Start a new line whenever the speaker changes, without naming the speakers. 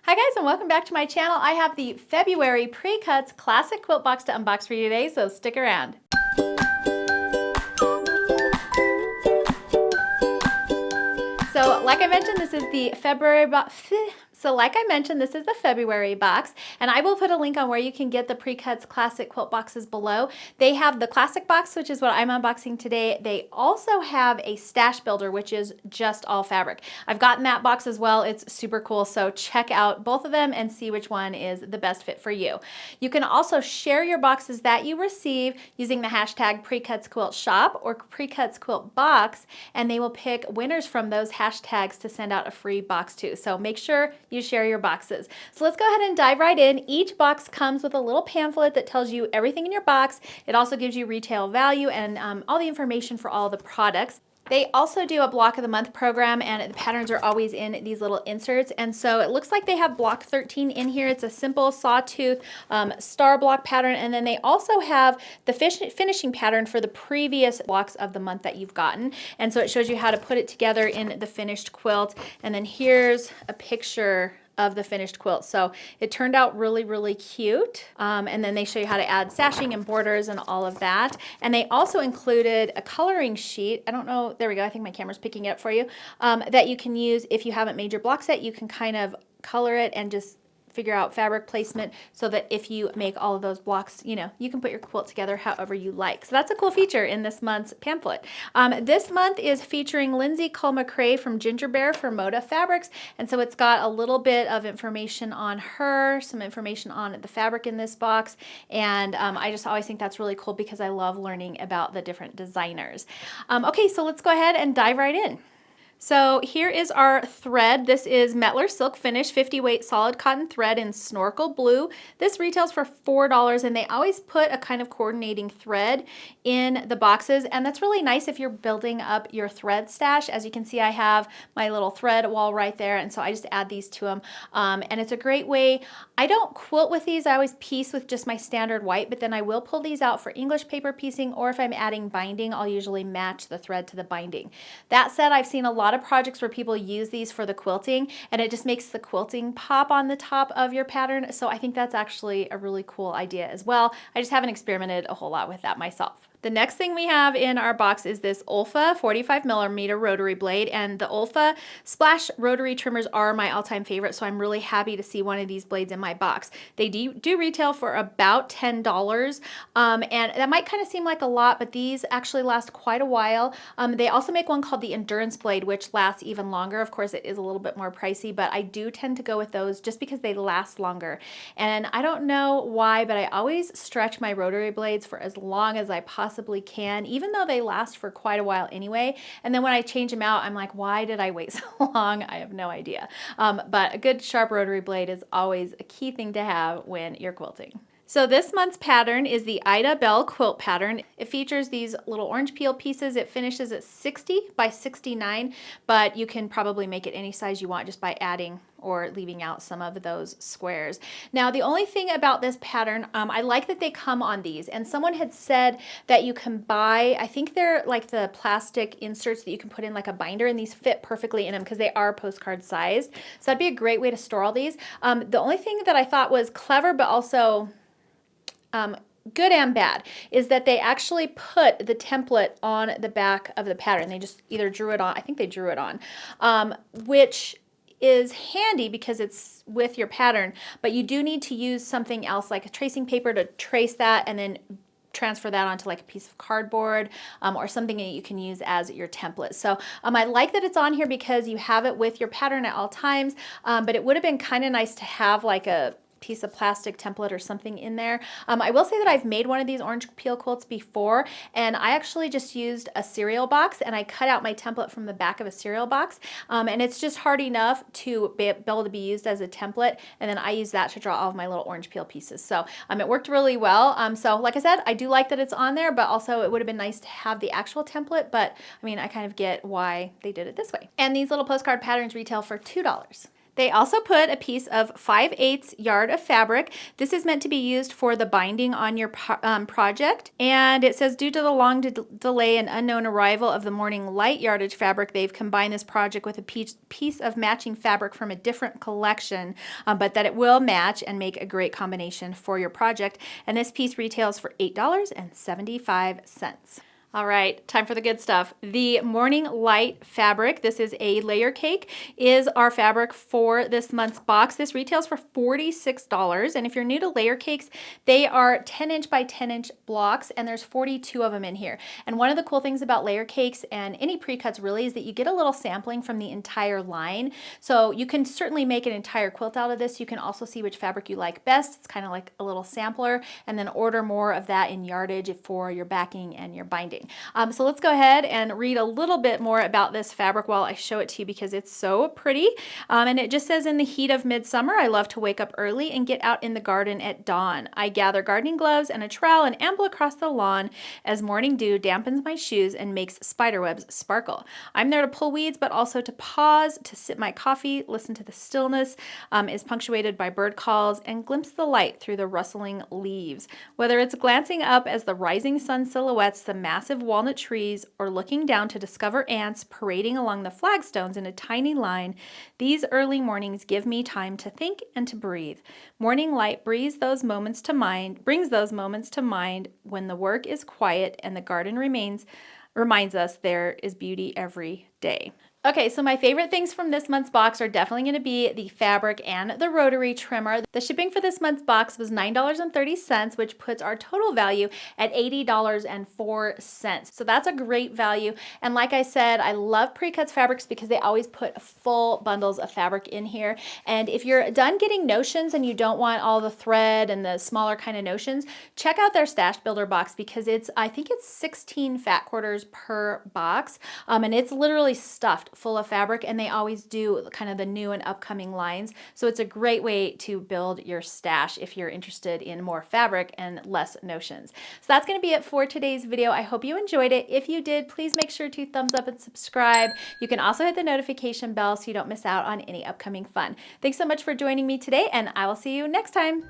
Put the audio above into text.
Hi guys, and welcome back to my channel. I have the February Pre-Cuts Classic Quilt Box to unbox for you today, so stick around. So like I mentioned, this is the February box. And I will put a link on where you can get the Pre-Cuts Classic Quilt boxes below. They have the Classic box, which is what I'm unboxing today. They also have a stash builder, which is just all fabric. I've gotten that box as well. It's super cool, so check out both of them and see which one is the best fit for you. You can also share your boxes that you receive using the hashtag Pre-Cuts Quilt Shop or Pre-Cuts Quilt Box, and they will pick winners from those hashtags to send out a free box to. So make sure you share your boxes. So let's go ahead and dive right in. Each box comes with a little pamphlet that tells you everything in your box. It also gives you retail value and all the information for all the products. They also do a block of the month program, and the patterns are always in these little inserts. And so it looks like they have block 13 in here. It's a simple sawtooth star block pattern. And then they also have the finishing pattern for the previous blocks of the month that you've gotten. And so it shows you how to put it together in the finished quilt. And then here's a picture of the finished quilt. So it turned out really, really cute. And then they show you how to add sashing and borders and all of that. And they also included a coloring sheet. I don't know, there we go. I think my camera's picking it up for you. That you can use if you haven't made your block set. You can kind of color it and just figure out fabric placement so that if you make all of those blocks, you know, you can put your quilt together however you like. So that's a cool feature in this month's pamphlet. This month is featuring Lindsay Cole-McRae from Ginger Bear for Moda Fabrics. And so it's got a little bit of information on her, some information on the fabric in this box. And I just always think that's really cool because I love learning about the different designers. Okay, so let's go ahead and dive right in. So here is our thread. This is Mettler Silk Finish 50 weight solid cotton thread in Snorkel Blue. This retails for $4, and they always put a kind of coordinating thread in the boxes, and that's really nice if you're building up your thread stash. As you can see, I have my little thread wall right there, and so I just add these to them, and it's a great way. I don't quilt with these. I always piece with just my standard white, but then I will pull these out for English paper piecing, or if I'm adding binding, I'll usually match the thread to the binding. That said, I've seen a lot of projects where people use these for the quilting, and it just makes the quilting pop on the top of your pattern. So I think that's actually a really cool idea as well. I just haven't experimented a whole lot with that myself. The next thing we have in our box is this Olfa 45mm rotary blade, and the Olfa Splash rotary trimmers are my all-time favorite, so I'm really happy to see one of these blades in my box. They do retail for about $10, and that might kind of seem like a lot, but these actually last quite a while. They also make one called the Endurance blade, which lasts even longer. Of course, it is a little bit more pricey, but I do tend to go with those just because they last longer. And I don't know why, but I always stretch my rotary blades for as long as I possibly can, even though they last for quite a while anyway. And then when I change them out, I'm like, why did I wait so long? I have no idea. But a good sharp rotary blade is always a key thing to have when you're quilting. So this month's pattern is the Ida Bell Quilt Pattern. It features these little orange peel pieces. It finishes at 60 by 69, but you can probably make it any size you want just by adding or leaving out some of those squares. Now, the only thing about this pattern, I like that they come on these, and someone had said that you can buy, I think they're like the plastic inserts that you can put in like a binder, and these fit perfectly in them because they are postcard sized. So that'd be a great way to store all these. The only thing that I thought was clever, but also good and bad, is that they actually put the template on the back of the pattern. They just either drew it on, I think they drew it on, which is handy because it's with your pattern, but you do need to use something else like a tracing paper to trace that and then transfer that onto like a piece of cardboard or something that you can use as your template. So I like that it's on here because you have it with your pattern at all times, but it would have been kind of nice to have like a piece of plastic template or something in there. I will say that I've made one of these orange peel quilts before, and I actually just used a cereal box, and I cut out my template from the back of a cereal box, and it's just hard enough to be able to be used as a template, and then I use that to draw all of my little orange peel pieces. So it worked really well. So like I said, I do like that it's on there, but also it would have been nice to have the actual template, but I mean, I kind of get why they did it this way. And these little postcard patterns retail for $2. They also put a piece of 5/8 yard of fabric. This is meant to be used for the binding on your project. And it says, due to the long delay and unknown arrival of the morning light yardage fabric, they've combined this project with a piece of matching fabric from a different collection, but that it will match and make a great combination for your project. And this piece retails for $8.75. All right, time for the good stuff. The Morning Light fabric, this is a layer cake, is our fabric for this month's box. This retails for $46. And if you're new to layer cakes, they are 10-inch by 10-inch blocks, and there's 42 of them in here. And one of the cool things about layer cakes and any pre-cuts really is that you get a little sampling from the entire line. So you can certainly make an entire quilt out of this. You can also see which fabric you like best. It's kind of like a little sampler, and then order more of that in yardage for your backing and your binding. So let's go ahead and read a little bit more about this fabric while I show it to you because it's so pretty. And it just says, in the heat of midsummer, I love to wake up early and get out in the garden at dawn. I gather gardening gloves and a trowel and amble across the lawn as morning dew dampens my shoes and makes spiderwebs sparkle. I'm there to pull weeds, but also to pause, to sip my coffee, listen to the stillness, is punctuated by bird calls, and glimpse the light through the rustling leaves. Whether it's glancing up as the rising sun silhouettes the massive walnut trees or looking down to discover ants parading along the flagstones in a tiny line, these early mornings give me time to think and to breathe. Morning light brings those moments to mind when the work is quiet and the garden reminds us there is beauty every day. Okay, so my favorite things from this month's box are definitely going to be the fabric and the rotary trimmer. The shipping for this month's box was $9.30, which puts our total value at $80.04. So that's a great value. And like I said, I love PreCuts fabrics because they always put full bundles of fabric in here. And if you're done getting notions and you don't want all the thread and the smaller kind of notions, check out their stash builder box because I think it's 16 fat quarters per box. And it's literally stuffed full of fabric, and they always do kind of the new and upcoming lines. So it's a great way to build your stash if you're interested in more fabric and less notions. So that's going to be it for today's video. I hope you enjoyed it. If you did, please make sure to thumbs up and subscribe. You can also hit the notification bell so you don't miss out on any upcoming fun. Thanks so much for joining me today, and I will see you next time.